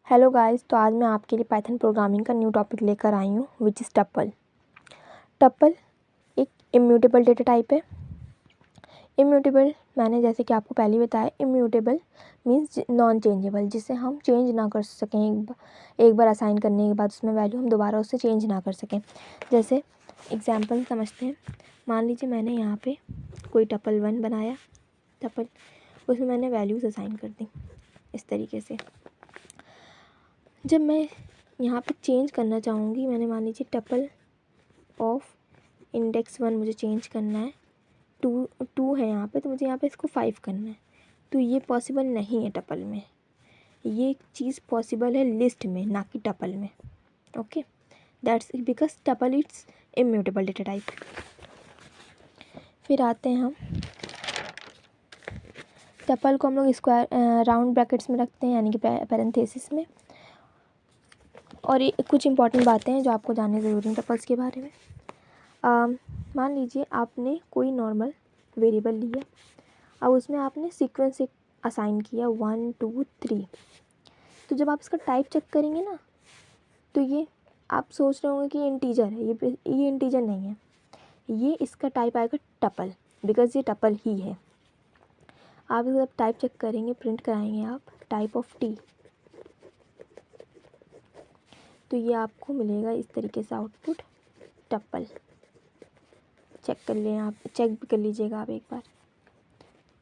Hello guys, तो आज मैं आपके लिए पाइथन प्रोग्रामिंग का न्यू टॉपिक लेकर आई हूँ विच इज़ टपल। टपल एक इम्यूटेबल डेटा टाइप है। इम्यूटेबल मैंने जैसे कि आपको पहले ही बताया, इम्यूटेबल मीन्स नॉन चेंजेबल, जिसे हम चेंज ना कर सकें। एक बार असाइन करने के बाद उसमें वैल्यू हम दोबारा उससे चेंज ना कर सकें। जैसे एग्जाम्पल समझते हैं। मान लीजिए मैंने यहाँ पे कोई टपल 1 बनाया, टपल उसमें मैंने वैल्यूज़ असाइन कर दी इस तरीके से। जब मैं यहाँ पे चेंज करना चाहूँगी, मैंने मान लीजिए टपल ऑफ इंडेक्स 1 मुझे चेंज करना है, 2 है यहाँ पे, तो मुझे यहाँ पे इसको 5 करना है। तो ये पॉसिबल नहीं है टपल में, ये चीज़ पॉसिबल है लिस्ट में, ना कि टपल में। Okay, that's because tuple it's immutable data type. फिर आते हैं हम टपल को हम लोग स्क्वायर राउंड ब्रैकेट्स में रखते हैं, यानी कि पैरेंथेसिस में। और ये कुछ इंपॉर्टेंट बातें हैं जो आपको जाननी ज़रूरी है टपल्स के बारे में। मान लीजिए आपने कोई नॉर्मल वेरिएबल लिया, अब उसमें आपने सीक्वेंस एक असाइन किया 1 2 3। तो जब आप इसका टाइप चेक करेंगे ना, तो ये आप सोच रहे होंगे कि ये इंटीजर है, ये इंटीजर नहीं है, ये इसका टाइप आएगा टपल, बिकॉज ये टपल ही है। आप जब टाइप चेक करेंगे, प्रिंट कराएंगे आप टाइप ऑफ टी, तो ये आपको मिलेगा इस तरीके से आउटपुट टपल। चेक कर लें आप, चेक भी कर लीजिएगा आप एक बार,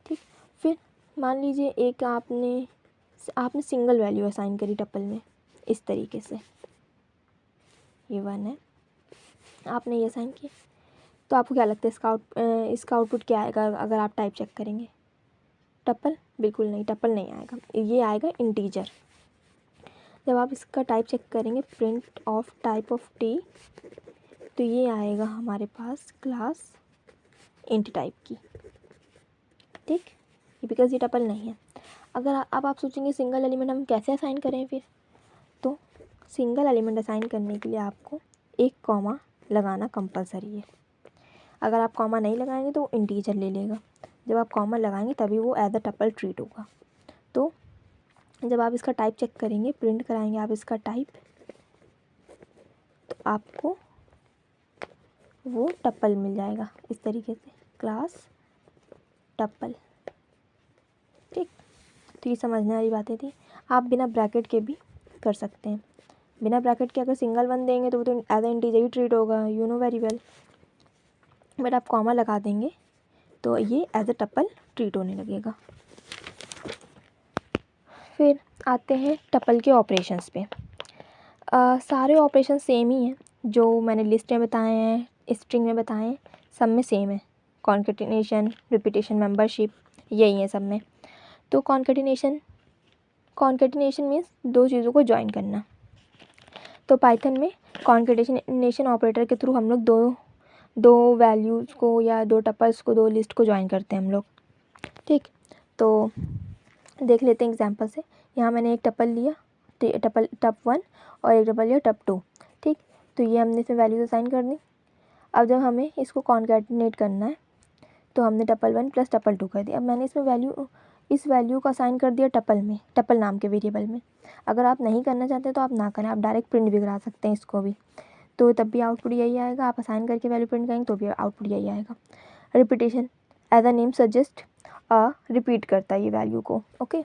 ठीक। फिर मान लीजिए एक आपने सिंगल वैल्यू असाइन करी टपल में इस तरीके से, ये 1 है, आपने ये असाइन किया। तो आपको क्या लगता है इसका आउटपुट क्या आएगा अगर आप टाइप चेक करेंगे? टपल? बिल्कुल नहीं, टपल नहीं आएगा, ये आएगा इंटीजर। जब आप इसका टाइप चेक करेंगे, print of type of T, तो ये आएगा हमारे पास क्लास इंट टाइप की, ठीक। बिकॉज ये टपल नहीं है। अगर अब आप सोचेंगे सिंगल एलिमेंट हम कैसे असाइन करें फिर, तो सिंगल एलिमेंट असाइन करने के लिए आपको एक कॉमा लगाना कंपलसरी है। अगर आप कॉमा नहीं लगाएंगे तो वो इंटीजर ले लेगा, जब आप कॉमा लगाएंगे तभी वो एज अ टपल ट्रीट होगा। तो जब आप इसका टाइप चेक करेंगे, प्रिंट कराएंगे आप इसका टाइप, तो आपको वो टपल मिल जाएगा इस तरीके से, क्लास टपल, ठीक। तो ये समझने वाली बातें थी। आप बिना ब्रैकेट के भी कर सकते हैं। बिना ब्रैकेट के अगर सिंगल 1 देंगे तो वो तो एज अ इंटीजर ही ट्रीट होगा, you know very well. But आप कॉमा लगा देंगे तो ये एज अ टपल ट्रीट होने लगेगा। फिर आते हैं टपल के ऑपरेशंस पे। सारे ऑपरेशन सेम ही हैं जो मैंने लिस्ट में बताए हैं, स्ट्रिंग में बताए हैं, सब में सेम है। कॉन्केटिनेशन, रिपीटेशन, मेंबरशिप, यही है सब में। तो कॉन्केटिनेशन मीन्स दो चीज़ों को ज्वाइन करना। तो पाइथन में कॉन्केटिनेशन ऑपरेटर के थ्रू हम लोग दो वैल्यूज़ को या दो टपल्स को, दो लिस्ट को ज्वाइन करते हैं हम लोग, ठीक। तो देख लेते हैं एग्जांपल से। यहाँ मैंने एक टपल लिया, टप 1, और एक टपल लिया टप 2, ठीक। तो ये हमने इसमें वैल्यूज असाइन कर दी। अब जब हमें इसको कॉन्कैटिनेट करना है तो हमने टपल 1 प्लस टपल 2 कर दिया। अब मैंने इसमें इस वैल्यू को असाइन कर दिया टपल नाम के वेरिएबल में। अगर आप नहीं करना चाहते तो आप ना करें, आप डायरेक्ट प्रिंट भी करा सकते हैं इसको भी, तो तब भी आउटपुट यही आएगा। आप असाइन करके वैल्यू प्रिंट करेंगे तो भी आउटपुट यही आएगा। Repetition as a name suggest repeat करता है ये वैल्यू को, ओके।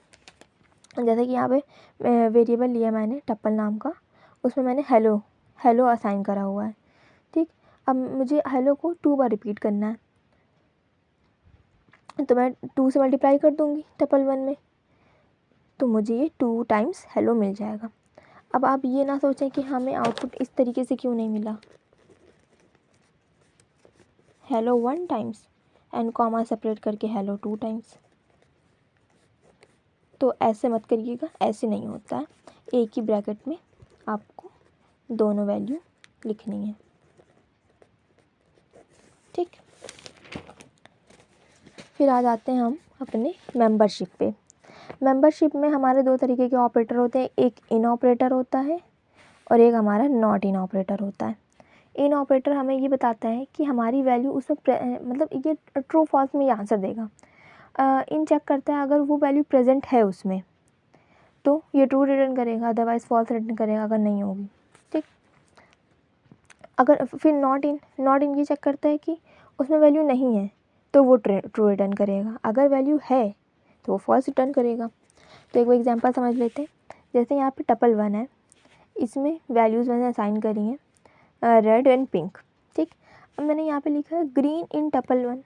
जैसे कि यहाँ पे वेरिएबल लिया मैंने टपल नाम का, उसमें मैंने हेलो असाइन करा हुआ है, ठीक। अब मुझे हेलो को 2 बार रिपीट करना है, तो मैं 2 से मल्टीप्लाई कर दूँगी टपल 1 में, तो मुझे ये 2 टाइम्स हेलो मिल जाएगा। अब आप ये ना सोचें कि हमें आउटपुट इस तरीके से क्यों नहीं मिला, hello 1 times and comma separate करके हेलो 2 टाइम्स। तो ऐसे मत करिएगा, ऐसे नहीं होता है। एक ही ब्रैकेट में आपको दोनों वैल्यू लिखनी है, ठीक। फिर आ जाते हैं हम अपने मेंबरशिप पे। मेंबरशिप में हमारे 2 तरीके के ऑपरेटर होते हैं, एक इन ऑपरेटर होता है और एक हमारा नॉट इन ऑपरेटर होता है। इन ऑपरेटर हमें ये बताता है कि हमारी वैल्यू उसमें मतलब ये ट्रू फॉल्स में ये आंसर देगा। इन चेक करता है अगर वो वैल्यू प्रेजेंट है उसमें, तो ये ट्रू रिटर्न करेगा, अदरवाइज़ फॉल्स रिटर्न करेगा अगर नहीं होगी। ठीक, अगर फिर नॉट इन ये चेक करता है कि उसमें वैल्यू नहीं है तो वो ट्रू रिटर्न करेगा, अगर वैल्यू है तो वो फॉल्स रिटर्न करेगा। तो एक एग्जांपल समझ लेते हैं। जैसे यहाँ पे टपल 1 है, इसमें वैल्यूज़ मैंने असाइन करी हैं रेड एंड पिंक। ठीक, अब मैंने यहाँ पे लिखा है ग्रीन इन टपल 1।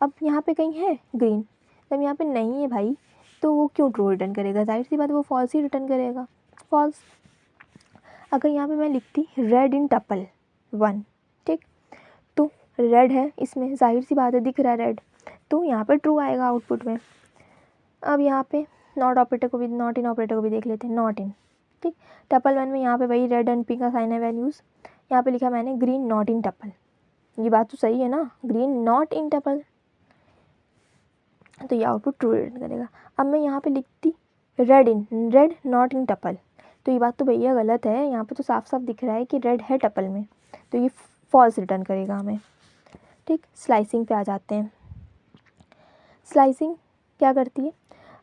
अब यहाँ पे कहीं है ग्रीन, जब यहाँ पे नहीं है भाई तो वो क्यों ट्रू रिटर्न करेगा? जाहिर सी बात है वो फॉल्स ही रिटर्न करेगा, फॉल्स। अगर यहाँ पे मैं लिखती रेड इन टपल 1, ठीक, तो रेड है इसमें, जाहिर सी बात है दिख रहा है रेड, तो यहाँ पर ट्रू आएगा आउटपुट में। अब यहाँ पे नॉट इन ऑपरेटर को भी देख लेते हैं, नॉट इन। ठीक, टपल 1 में यहाँ पे वही रेड एंड पिंक का साइन है वैल्यूज़, यहाँ पे लिखा मैंने ग्रीन नॉट इन टपल। ये बात तो सही है ना, ग्रीन नॉट इन टपल, तो ये आउटपुट ट्रू रिटर्न करेगा। अब मैं यहाँ पे लिखती रेड नॉट इन टपल, तो ये बात तो भैया गलत है, यहाँ पे तो साफ साफ दिख रहा है कि रेड है टपल में, तो ये फॉल्स रिटर्न करेगा हमें। ठीक, स्लाइसिंग पे आ जाते हैं। स्लाइसिंग क्या करती है,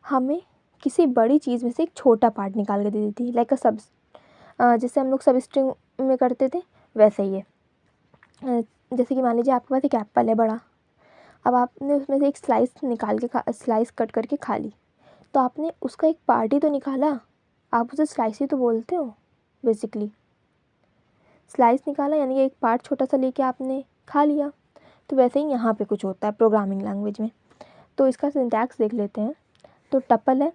हमें किसी बड़ी चीज़ में से एक छोटा पार्ट निकाल के दे देती है, लाइक अ जैसे हम लोग सब स्ट्रिंग में करते थे वैसे ही है। जैसे कि मान लीजिए आपके पास एक एप्पल है बड़ा, अब आपने उसमें से एक स्लाइस निकाल के स्लाइस कट करके खा ली, तो आपने उसका एक पार्ट ही तो निकाला, आप उसे स्लाइस ही तो बोलते हो बेसिकली। स्लाइस निकाला यानी कि एक पार्ट छोटा सा लेके आपने खा लिया, तो वैसे ही यहाँ पे कुछ होता है प्रोग्रामिंग लैंग्वेज में। तो इसका सिंटैक्स देख लेते हैं। तो टपल है,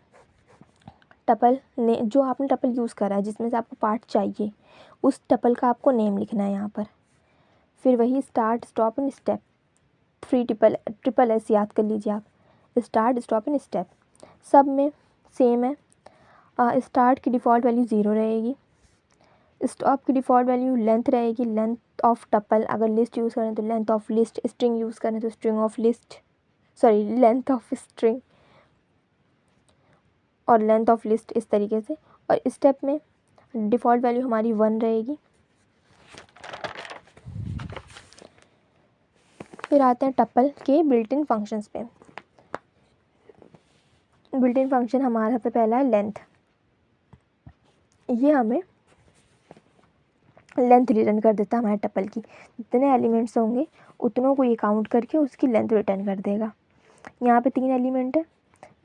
टपल ने जो आपने टपल यूज़ करा है जिसमें से आपको पार्ट चाहिए, उस टपल का आपको नेम लिखना है यहाँ पर। फिर वही start stop and step, 3 triple S याद कर लीजिए आप, स्टार्ट स्टॉप एंड स्टेप सब में सेम है। स्टार्ट की डिफ़ॉल्ट वैल्यू 0 रहेगी, स्टॉप की डिफ़ॉल्ट वैल्यू लेंथ रहेगी, लेंथ ऑफ टपल, अगर लिस्ट यूज़ करें तो length of list, string use करें तो string of list, sorry length of string और लेंथ ऑफ लिस्ट, इस तरीके से। और स्टेप में डिफ़ॉल्ट वैल्यू हमारी 1 रहेगी। फिर आते हैं टपल के बिल्ट इन फंक्शंस पे। बिल्ट इन फंक्शन हमारा सबसे पहला है लेंथ, ये हमें लेंथ रिटर्न कर देता है हमारे टपल की, जितने एलिमेंट्स होंगे उतनों को ये काउंट करके उसकी लेंथ रिटर्न कर देगा। यहाँ पे 3 एलिमेंट है,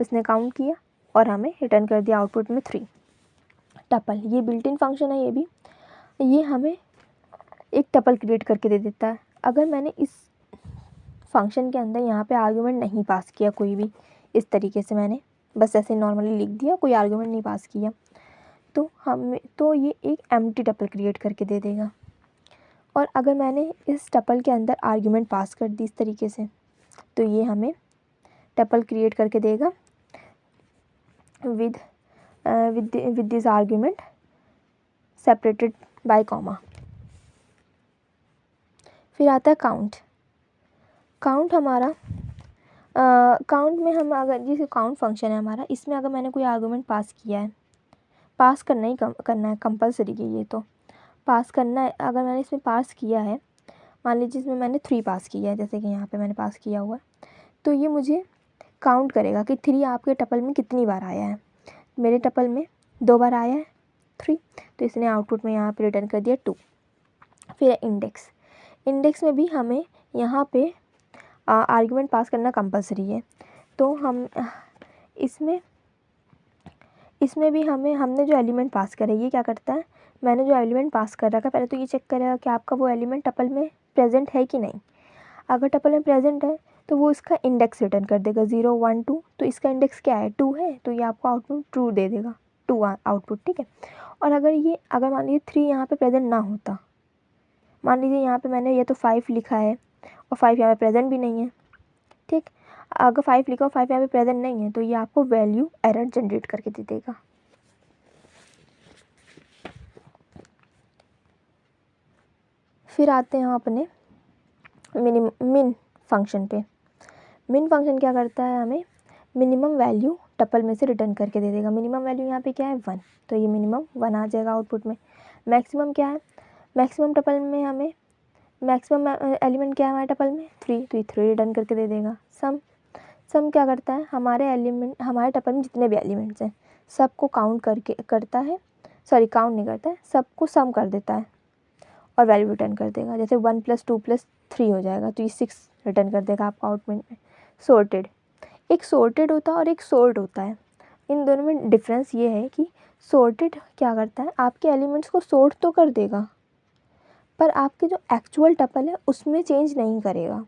उसने काउंट किया और हमें रिटर्न कर दिया आउटपुट में 3 टपल। ये बिल्ट इन फंक्शन है, ये भी ये हमें एक टपल क्रिएट करके दे देता है। अगर मैंने इस फंक्शन के अंदर यहाँ पे आर्गुमेंट नहीं पास किया कोई भी, इस तरीके से मैंने बस ऐसे नॉर्मली लिख दिया, कोई आर्गुमेंट नहीं पास किया, तो ये एक एम्प्टी टपल क्रिएट करके दे देगा। और अगर मैंने इस टपल के अंदर आर्गुमेंट पास कर दी इस तरीके से, तो ये हमें टपल क्रिएट करके देगा with this argument separated by comma. फिर आता है काउंट। काउंट हमारा काउंट में हम अगर जैसे काउंट फंक्शन है हमारा, इसमें अगर मैंने कोई आर्गुमेंट पास किया है, पास करना है कंपलसरी है, ये तो पास करना है। अगर मैंने इसमें पास किया है, मान लीजिए इसमें मैंने 3 पास किया है, जैसे कि यहाँ पे मैंने पास किया हुआ है, तो ये मुझे काउंट करेगा कि 3 आपके टपल में कितनी बार आया है। मेरे टपल में 2 बार आया है 3, तो इसने आउटपुट में यहाँ पे रिटर्न कर दिया 2। फिर इंडेक्स, इंडेक्स में भी हमें यहाँ पे आर्गुमेंट पास करना कंपलसरी है, तो हम इसमें भी हमने जो एलिमेंट पास करे, ये क्या करता है, मैंने जो एलिमेंट पास कर रखा है पहले तो ये चेक करेगा कि आपका वो एलिमेंट टपल में प्रेजेंट है कि नहीं। अगर टपल में प्रेजेंट है तो वो इसका इंडेक्स रिटर्न कर देगा 0 1 2, तो इसका इंडेक्स क्या है 2 है, तो ये आपको आउटपुट ट्रू दे देगा, 2 आउटपुट। ठीक है, और अगर मान लीजिए 3 यहाँ पे प्रेजेंट ना होता, मान लीजिए यहाँ पे मैंने ये तो 5 लिखा है और 5 यहाँ पे प्रेजेंट भी नहीं है, ठीक, अगर 5 लिखा और 5 यहाँ पे प्रेजेंट नहीं है, तो ये आपको वैल्यू एरर जनरेट करके दे देगा। फिर आते हैं अपने मिन फंक्शन पे। मिन फंक्शन क्या करता है, हमें मिनिमम वैल्यू टपल में से रिटर्न करके दे देगा। मिनिमम वैल्यू यहाँ पे क्या है 1, तो ये मिनिमम 1 आ जाएगा आउटपुट में। मैक्सिमम क्या है, मैक्सिमम टपल में हमें मैक्सिमम एलिमेंट क्या है हमारे टपल में 3, तो ये 3 रिटर्न करके दे देगा। सम क्या करता है, हमारे टपल में जितने भी एलिमेंट्स हैं सबको काउंट करके करता है, सॉरी काउंट नहीं करता है, सबको सम कर देता है और वैल्यू रिटर्न कर देगा। जैसे 1 + 2 + 3 हो जाएगा तो ये 6 रिटर्न कर देगा आपका आउटपुट में। सॉर्टेड, एक सॉर्टेड होता है और एक सॉर्ट होता है। इन दोनों में डिफरेंस ये है कि सॉर्टेड क्या करता है, आपके एलिमेंट्स को सॉर्ट तो कर देगा पर आपके जो एक्चुअल टपल है उसमें चेंज नहीं करेगा।